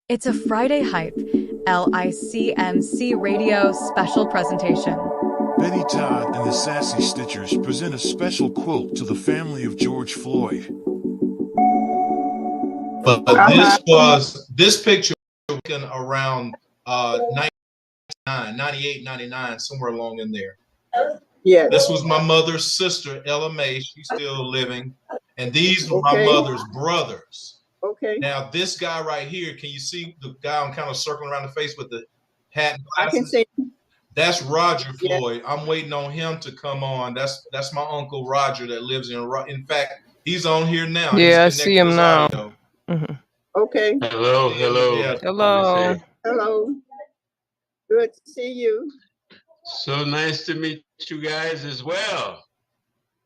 It's a Friday Hype, LICMC radio special presentation. Benny Todd and the Sassy Stitchers present a special quilt to the family of George Floyd. But this picture was taken around 98, 99, somewhere along in there. Yeah. This was my mother's sister, Ella Mae. She's still living. And these were my mother's brothers. Okay. Now, this guy right here, can you see the guy I'm kind of circling around the face with the hat and I glasses? can see. That's Roger Floyd. Yeah. I'm waiting on him to come on. That's my uncle Roger that lives in fact, he's on here now. Yeah, I see him now. Mm-hmm. Okay. Hello. Yeah. Hello. Good to see you. So nice to meet you guys as well.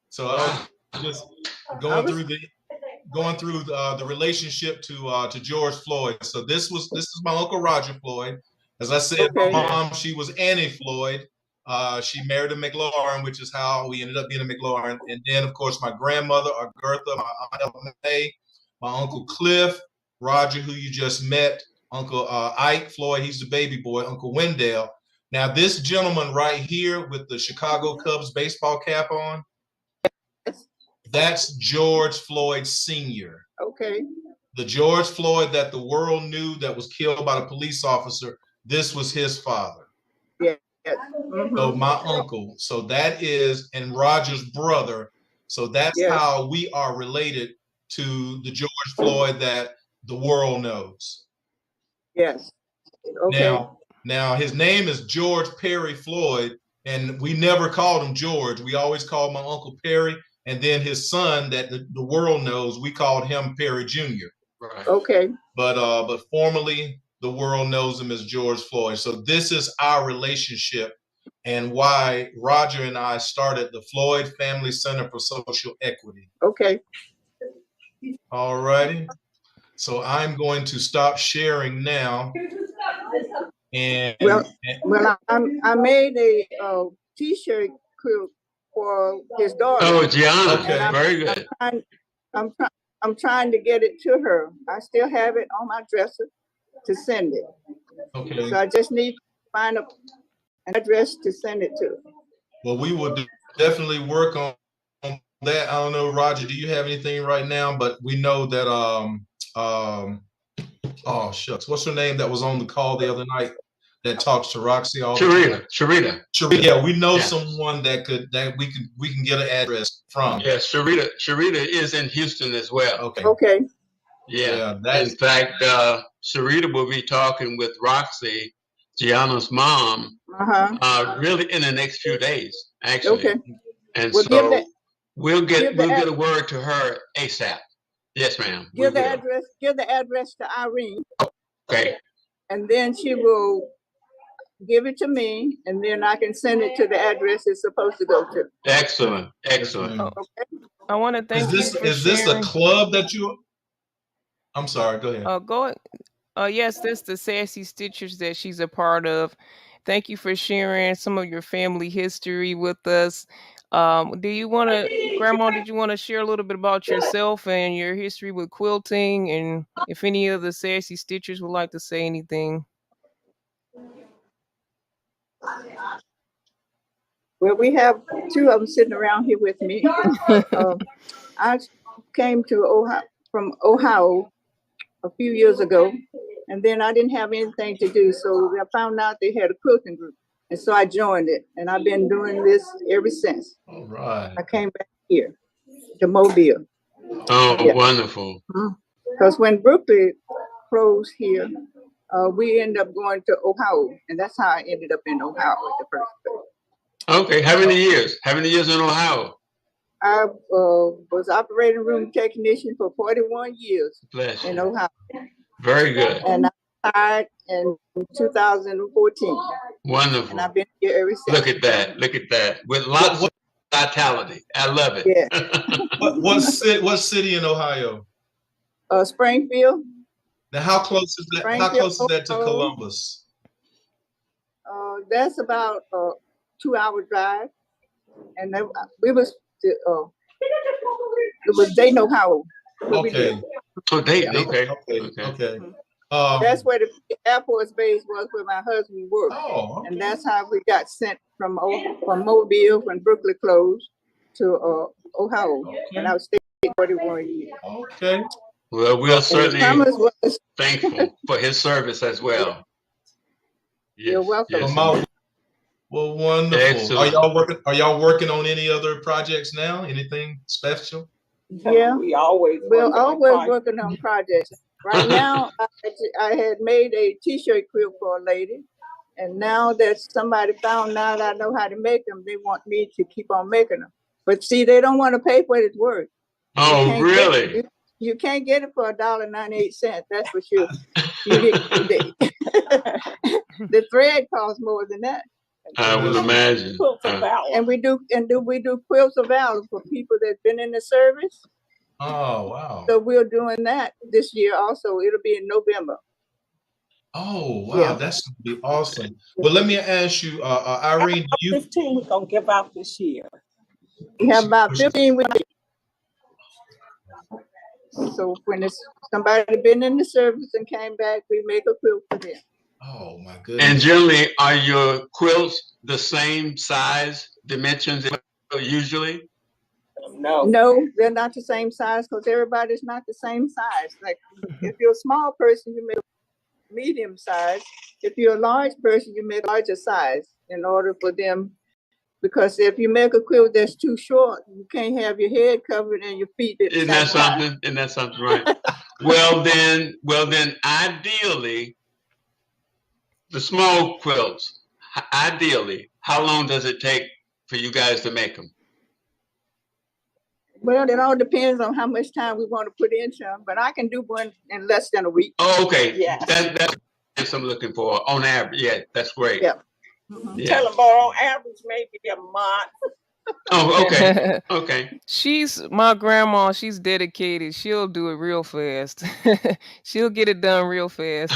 So I was just going through the relationship to George Floyd. So this is my uncle Roger Floyd. As I said, my mom, she was Annie Floyd. She married a McLaurin, which is how we ended up being a McLaurin. And then, of course, my grandmother, Agatha, my aunt Ella Mae, my uncle Cliff, Roger, who you just met, Uncle Ike Floyd, he's the baby boy, Uncle Wendell. Now, this gentleman right here with the Chicago Cubs baseball cap on, that's George Floyd Sr. Okay. The George Floyd that the world knew that was killed by the police officer, this was his father. Yeah. Mm-hmm. So my uncle. So that is, and Roger's brother. So that's how we are related to the George Floyd that the world knows. Yes. Okay. Now his name is George Perry Floyd, and we never called him George. We always called my Uncle Perry, and then his son that the world knows, we called him Perry Jr. Right. Okay. But formally, the world knows him as George Floyd. So this is our relationship and why Roger and I started the Floyd Family Center for Social Equity. Okay. All righty. So I'm going to stop sharing now. And I made a T-shirt quilt for his daughter. Oh, Gianna. Okay. Very good. I'm trying to get it to her. I still have it on my dresser to send it. Okay. So I just need to find an address to send it to. Well, we will definitely work on that. I don't know, Roger, do you have anything right now? But we know that oh shucks, what's her name that was on the call the other night that talks to Roxy all the time? Sharita. Yeah, we know someone that we can get an address from. Yeah, Sharita is in Houston as well. Okay. Yeah. In fact, Sharita will be talking with Roxy, Gianna's mom, really in the next few days, actually. Okay. And so we'll get a word to her ASAP. Yes, ma'am. Give the address to Irene. Okay. And then she will give it to me, and then I can send it to the address it's supposed to go to. Excellent. Okay. I want to thank you for Is this a club that you? I'm sorry. Go ahead. Yes, that's the Sassy Stitchers that she's a part of. Thank you for sharing some of your family history with us. Grandma, did you want to share a little bit about yourself and your history with quilting, and if any of the Sassy Stitchers would like to say anything? Well, we have two of them sitting around here with me. I came to from Ohio a few years ago, and then I didn't have anything to do, so I found out they had a quilting group, and so I joined it, and I've been doing this ever since. All right. I came back here to Mobile. Oh, wonderful. Because when Brooklyn closed here, we ended up going to Ohio, and that's how I ended up in Ohio at the first place. Okay. How many years? In Ohio? I was operating room technician for 41 years in Ohio. Very good. And I retired in 2014. Wonderful. And I've been here ever since. Look at that. With lots of vitality. I love it. Yeah. What city in Ohio? Springfield. Now, how close is that? How close is that to Columbus? That's about a 2-hour drive, and it was Dayton, Ohio. Okay. Oh, Dayton. Okay. Okay. That's where the Air Force Base was where my husband worked. Oh, okay. And that's how we got sent from Mobile when Brooklyn closed to Ohio. Okay. And I was staying 41 years. Okay. Well, we're certainly was, thankful for his service as well. Yes, you're welcome. yes, well, wonderful. Excellent. Are y'all working on any other projects now? Anything special? Yeah, we're always working on projects. Right now, I had made a T-shirt quilt for a lady, and now that somebody found out I know how to make them, they want me to keep on making them. But see, they don't want to pay for its work. Oh, really? You can't get it for $1.98. That's for sure. The thread costs more than that. I would imagine. And we do quilts of valor for people that've been in the service. Oh, wow. So we're doing that this year also. It'll be in November. Oh, wow. That's going to be awesome. Well, let me ask you, Irene, 15 we're going to give out this year. We have about 15 weeks. So when somebody been in the service and came back, we make a quilt for them. Oh, my goodness. And generally, are your quilts the same size, dimensions usually? No, they're not the same size because everybody's not the same size. Like if you're a small person, you make medium size. If you're a large person, you make larger size in order for them. Because if you make a quilt that's too short, you can't have your head covered and your feet. Isn't that something? Isn't that something, right? Well then, ideally, the small quilts. Ideally, how long does it take for you guys to make them? Well, it all depends on how much time we want to put into them, but I can do one in less than a week. Oh, okay. Yeah. That's what I'm looking for. On average, yeah, that's great. Yeah. Yeah. Tell them, on average, maybe a month. Oh, okay. Okay. My grandma, she's dedicated. She'll do it real fast. She'll get it done real fast.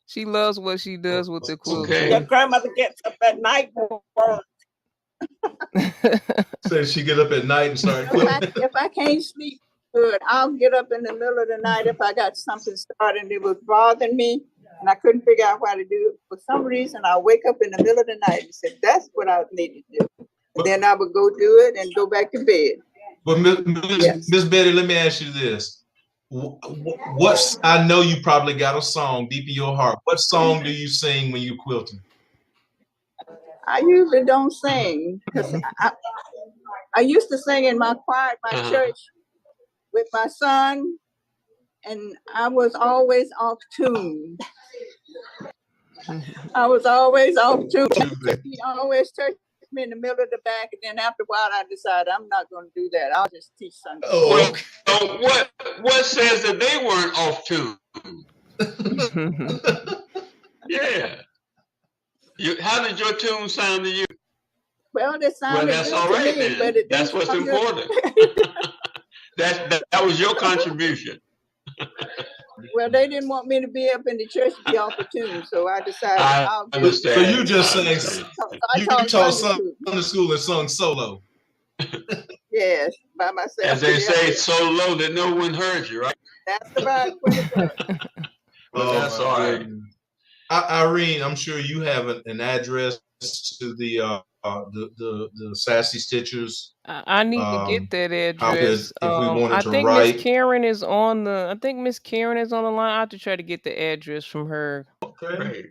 She loves what she does with the quilt. Okay. Your grandmother gets up at night for work. So she get up at night and start quilting. If I can't sleep good, I'll get up in the middle of the night if I got something started and it was bothering me and I couldn't figure out how to do it. For some reason, I'll wake up in the middle of the night and say, that's what I need to do. And then I would go do it and go back to bed. But Miss Betty, let me ask you this. I know you probably got a song deep in your heart. What song do you sing when you're quilting? I usually don't sing because I used to sing in my choir at my church with my son, and I was always off tune. I was always off tune. He always touched me in the middle of the back, and then after a while, I decided I'm not going to do that. I'll just teach Sunday. Oh, so what says that they weren't off tune? Yeah. How did your tune sound to you? Well, it sounded that's all right then. But that's what's important. That was your contribution. Well, they didn't want me to be up in the church to be off the tune, so I decided I'll understand. So you just sang. You taught Sunday school and sung solo. Yes, by myself. As they say, so low that no one heard you, right? That's about it. That's all right. Irene, I'm sure you have an address to the Sassy Stitchers. I need to get that address. If we wanted I to think write. Miss Karen is on the. I think Miss Karen is on the line. I have to try to get the address from her. Okay.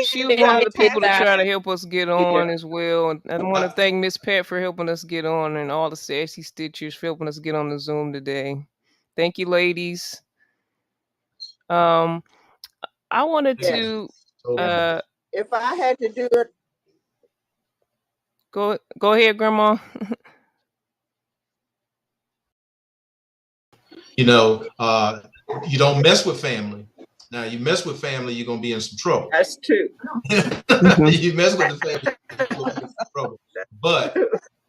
She was one of the people to try to help us get on as well. And I want to thank Miss Pat for helping us get on, and all the Sassy Stitchers for helping us get on the Zoom today. Thank you, ladies. I wanted to. If I had to do it. Go ahead, Grandma. You don't mess with family. Now, you mess with family, you're gonna be in some trouble. That's true. You mess with the family, you're gonna be in some trouble. But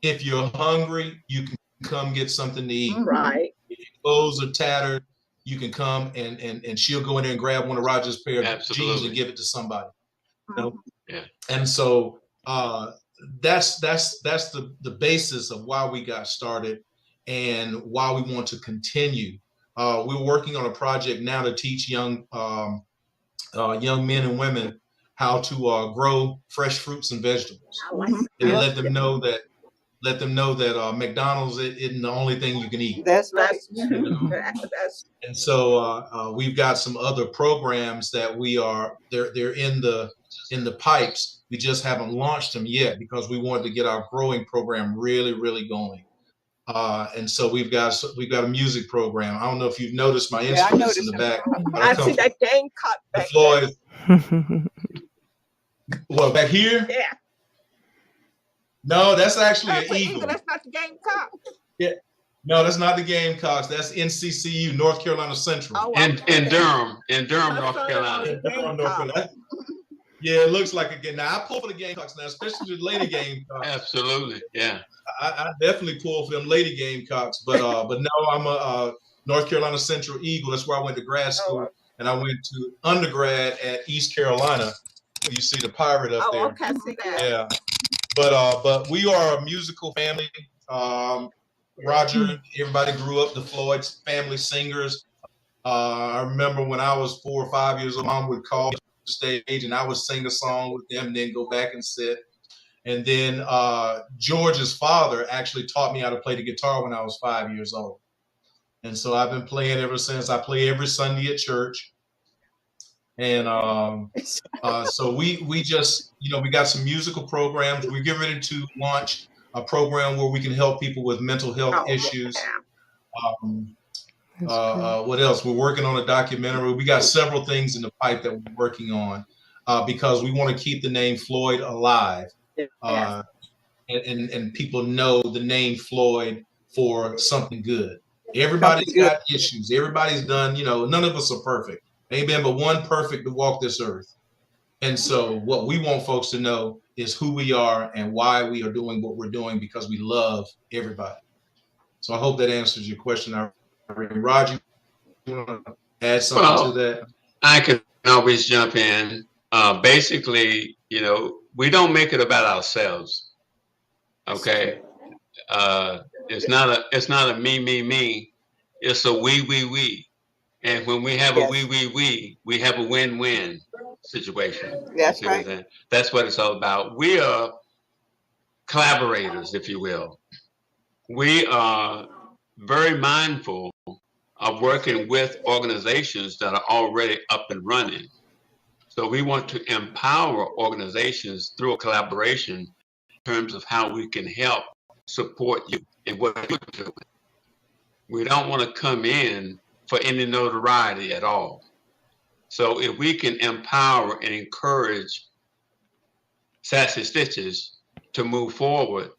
if you're hungry, you can come get something to eat. Right. If your clothes are tattered, you can come and she'll go in there and grab one of Roger's pair of jeans and give it to somebody. You know? Yeah. And so that's the basis of why we got started and why we want to continue we're working on a project now to teach young men and women how to grow fresh fruits and vegetables, and let them know that McDonald's isn't the only thing you can eat. That's right. And so we've got some other programs that they're in the pipes. We just haven't launched them yet because we wanted to get our growing program really, really going. And so we've got a music program. I don't know if you've noticed my instruments in the back. I see that Gamecock back Floyd. What, back here? Yeah. No, that's actually That's an an eagle. That's not the Gamecock. Yeah. No, that's not the Gamecocks. That's NCCU, North Carolina Central. Oh, In Durham, North son Carolina. In Durham, North Carolina. Yeah, it looks like a game. Now I pull for the Gamecocks now, especially the Lady Gamecocks. Absolutely, yeah. I definitely pull for them Lady Gamecocks, but no, I'm a North Carolina Central Eagle. That's where I went to grad school, and I went to undergrad at East Carolina. You see the pirate up there. Oh, okay, I see that. Yeah, but we are a musical family. Roger, everybody grew up the Floyd family singers. I remember when I was 4 or 5 years old, Mom would call me to the stage, and I would sing a song with them, and then go back and sit. And then George's father actually taught me how to play the guitar when I was 5 years old. And so I've been playing ever since. I play every Sunday at church. And so we just, we got some musical programs. We're getting ready to launch a program where we can help people with mental health issues. What else? We're working on a documentary. We got several things in the pipe that we're working on because we want to keep the name Floyd alive. And people know the name Floyd for something good. Everybody's got issues. Everybody's done, none of us are perfect. Ain't been but one perfect to walk this earth. And so what we want folks to know is who we are and why we are doing what we're doing, because we love everybody. So I hope that answers your question. Roger, you want to add something to that? I can always jump in. Basically, we don't make it about ourselves. Okay. It's not a me. It's a we. And when we have a we have a win-win situation. That's right. That's what it's all about. We are collaborators, if you will. We are very mindful of working with organizations that are already up and running. So we want to empower organizations through a collaboration in terms of how we can help support you in what you're doing. We don't want to come in for any notoriety at all. So if we can empower and encourage Sassy Stitches to move forward,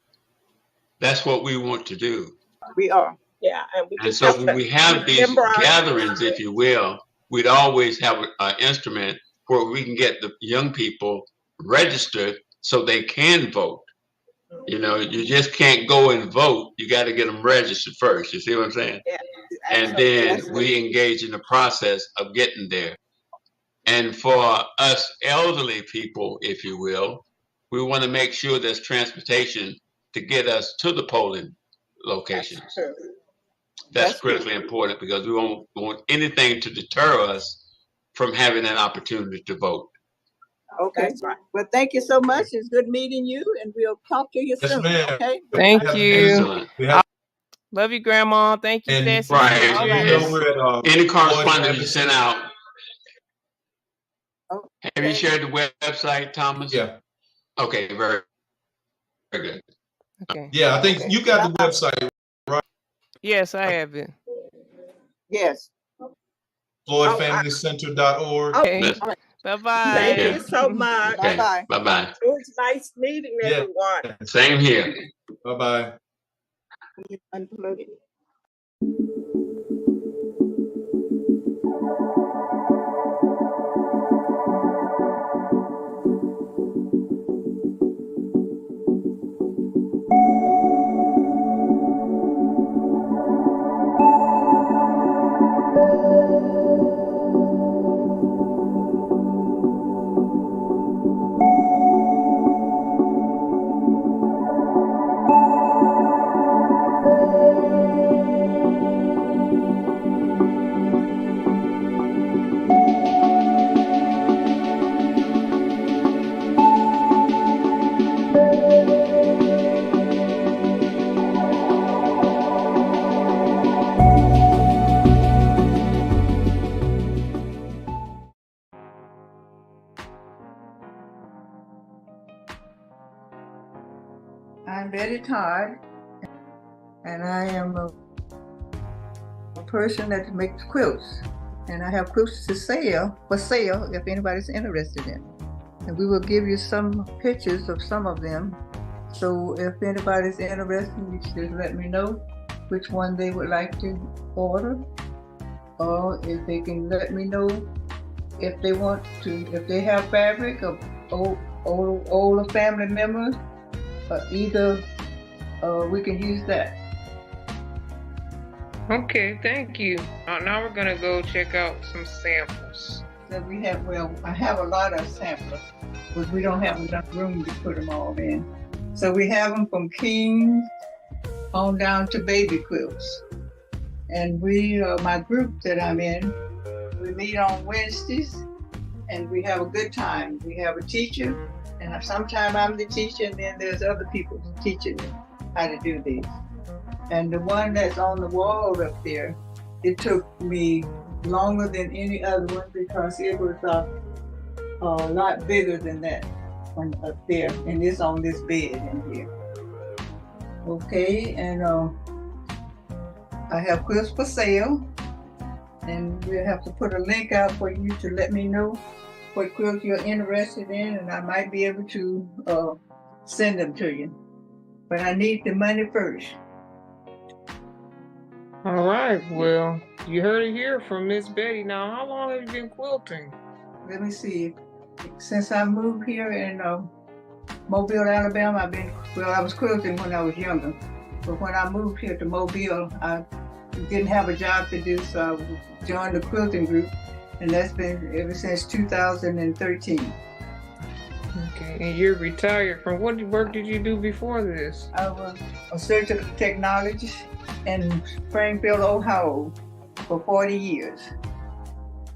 that's what we want to do. We are. Yeah. And so when we have these gatherings, if you will, we'd always have an instrument where we can get the young people registered so they can vote. You just can't go and vote. You got to get them registered first. You see what I'm saying? Yeah. And then we engage in the process of getting there. And for us elderly people, if you will, we want to make sure there's transportation to get us to the polling locations. That's critically important because we don't want anything to deter us from having an opportunity to vote. Okay. Well, thank you so much. It's good meeting you, and we'll talk to you soon. Ma'am. Okay. Thank you. Excellent. Love you, Grandma. Thank you, Sassy. Right. Any correspondence you sent out. Have you shared the website, Thomas? Yeah. Okay, very good. Okay. Yeah, I think you got the website, right? Yes, I have it. Yes. FloydFamilyCenter.org. Okay. Bye-bye. Thank you so much. Okay. Bye-bye. Bye-bye. It was nice meeting everyone. Same here. Bye-bye. Unplug it. I'm Betty Todd, and I am a person that makes quilts. And I have quilts for sale if anybody's interested in. And we will give you some pictures of some of them. So if anybody's interested, you just let me know which one they would like to order. Or if they can let me know if they want to, if they have fabric of older family members, either we can use that. Okay, thank you. Now we're gonna go check out some samples. So we have, I have a lot of samples, but we don't have enough room to put them all in. So we have them from kings on down to baby quilts. And my group that I'm in, we meet on Wednesdays and we have a good time. We have a teacher, and sometimes I'm the teacher, and then there's other people teaching me how to do these. And the one that's on the wall up there, it took me longer than any other one because it was a lot bigger than that one up there, and it's on this bed in here. Okay, and I have quilts for sale, and we'll have to put a link out for you to let me know what quilts you're interested in, and I might be able to send them to you. But I need the money first. All right, well, you heard it here from Miss Betty. Now, how long have you been quilting? Let me see. Since I moved here in Mobile, Alabama, I was quilting when I was younger. But when I moved here to Mobile, I didn't have a job to do, so I joined the quilting group, and that's been ever since 2013. Okay, and you're retired. From what work did you do before this? I was a surgical technologist in Springfield, Ohio for 40 years.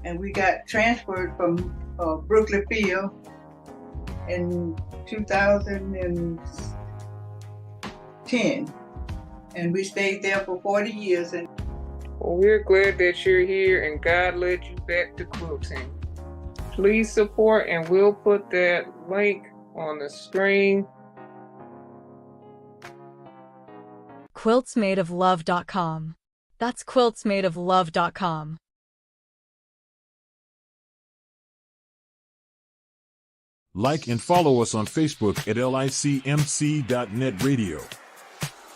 And we got transferred from Brooklyn Field in 2010. And we stayed there for 40 years. And well, we're glad that you're here and God led you back to quilting. Please support, and we'll put that link on the screen. quiltsmadeoflove.com. That's quiltsmadeoflove.com. Like and follow us on Facebook at licmc.net radio.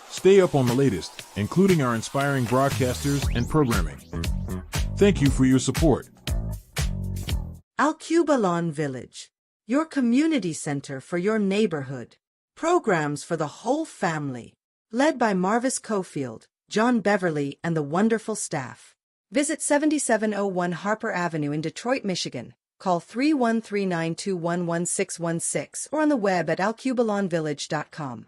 Stay up on the latest, including our inspiring broadcasters and programming. Thank you for your support. Al-Qubalon Village, your community center for your neighborhood. Programs for the whole family. Led by Marvis Cofield, John Beverly, and the wonderful staff. Visit 7701 Harper Avenue in Detroit, Michigan. Call 313-921-1616 or on the web at alqubalonvillage.com.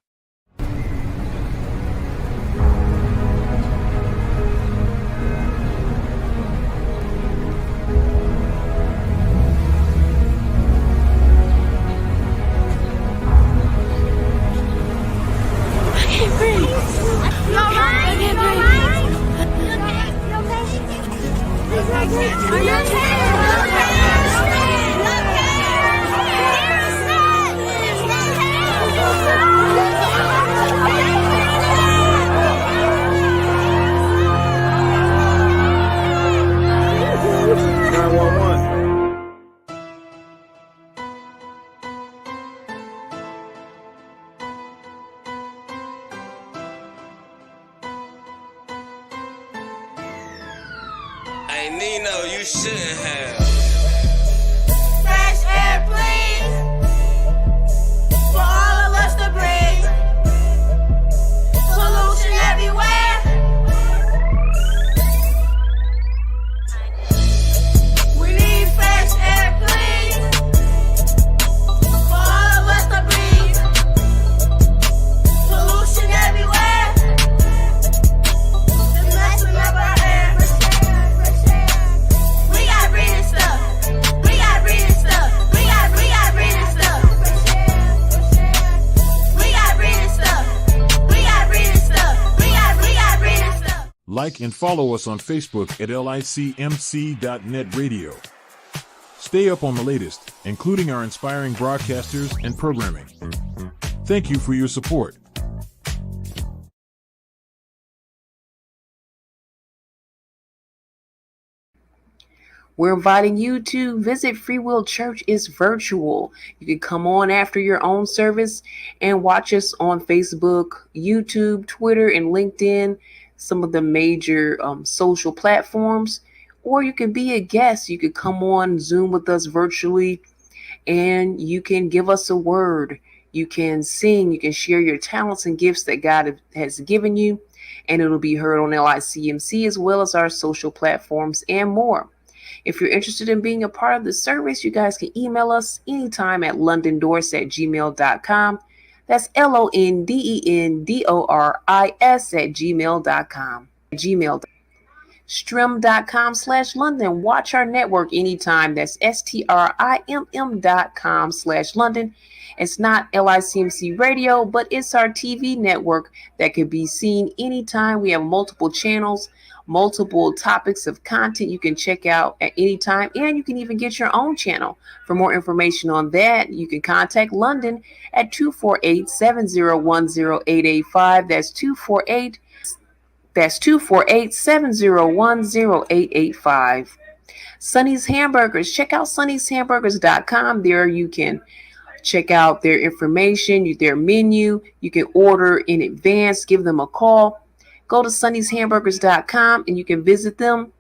Hey Nino, you shouldn't have. Fresh air, please, for all of us to breathe. Pollution everywhere. We need fresh air, please, for all of us to breathe. Pollution everywhere. It's messing up our air. We got breathing stuff. We got breathing stuff. We got breathing stuff. We got breathing stuff. We got breathing stuff. We got breathing stuff. Like and follow us on Facebook at licmc.net radio. Stay up on the latest, including our inspiring broadcasters and programming. Thank you for your support. We're inviting you to visit Free Will Church. It's virtual. You can come on after your own service and watch us on Facebook, YouTube, Twitter, and LinkedIn, some of the major social platforms. Or you can be a guest. You could come on Zoom with us virtually, and you can give us a word. You can sing. You can share your talents and gifts that God has given you, and it'll be heard on LICMC as well as our social platforms and more. If you're interested in being a part of the service, you guys can email us anytime at londendors@gmail.com. That's LONDENDORIS@gmail.com. Strim.com/London. Watch our network anytime. That's STRIMM.com/London. It's not LICMC radio, but it's our TV network that can be seen anytime. We have multiple channels, multiple topics of content you can check out at any time, and you can even get your own channel. For more information on that, you can contact London at 248-701-0885. That's 248-701-0885. Sonny's Hamburgers. Check out sunnyshamburgers.com. There you can check out their information, their menu. You can order in advance, give them a call. Go to sunnyshamburgers.com and you can visit them,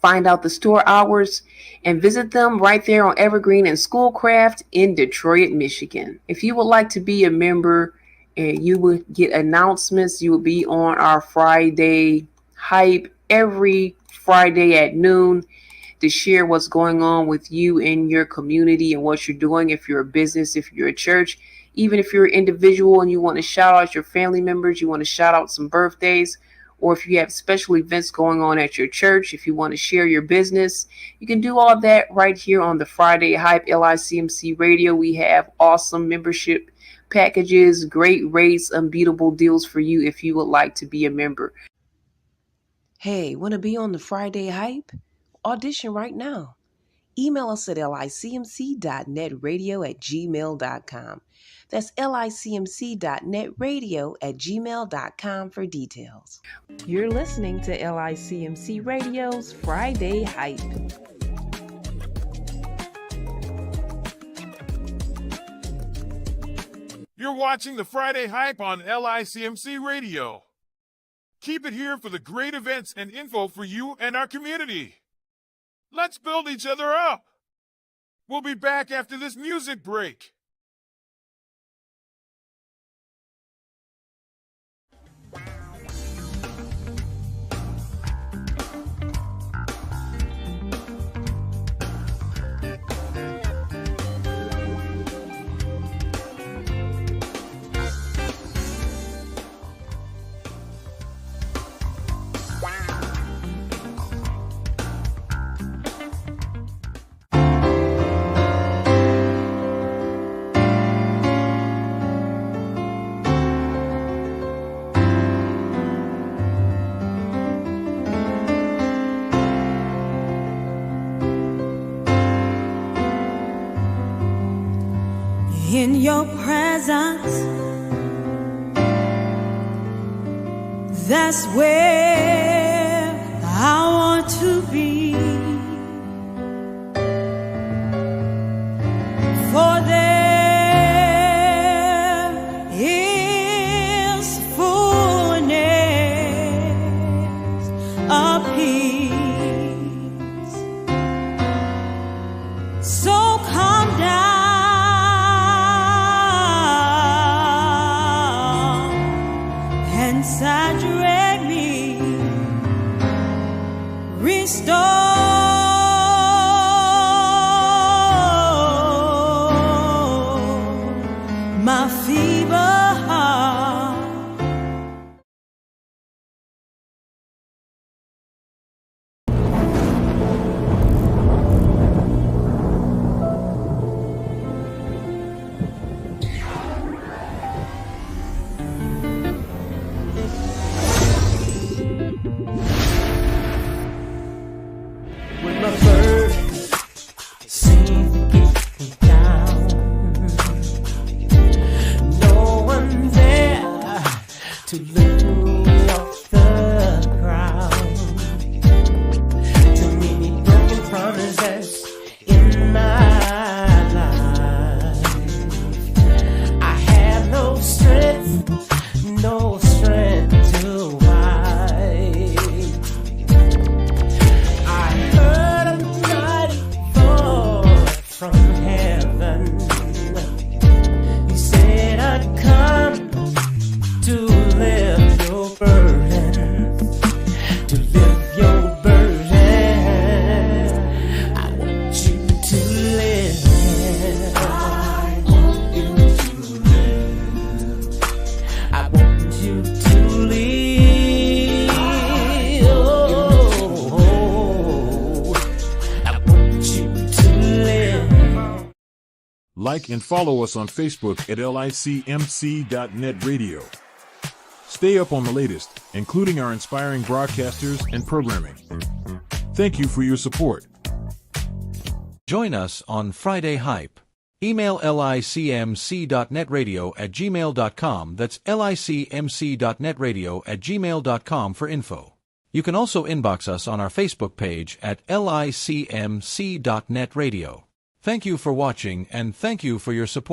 find out the store hours, and visit them right there on Evergreen and Schoolcraft in Detroit, Michigan. If you would like to be a member and you will get announcements, you will be on our Friday hype every Friday at noon to share what's going on with you in your community and what you're doing. If you're a business, if you're a church, even if you're an individual and you want to shout out your family members, you want to shout out some birthdays, or if you have special events going on at your church, if you want to share your business, you can do all that right here on the Friday Hype LICMC Radio. We have awesome membership packages, great rates, unbeatable deals for you if you would like to be a member. Hey, want to be on the Friday Hype? Audition right now. Email us at licmc.netradio@gmail.com. That's licmc.netradio@gmail.com for details. You're listening to LICMC Radio's Friday Hype. You're watching the Friday Hype on LICMC Radio. Keep it here for the great events and info for you and our community. Let's build each other up. We'll be back after this music break. In your presence, that's where I want to be. For there is fullness of peace. So come down and saturate me, restore my feeble heart. Like and follow us on Facebook at licmc.net radio. Stay up on the latest, including our inspiring broadcasters and programming. Thank you for your support. Join us on Friday Hype. Email licmc.netradio@gmail.com. That's licmc.netradio@gmail.com for info. You can also inbox us on our Facebook page at licmc.netradio. Thank you for watching and thank you for your support.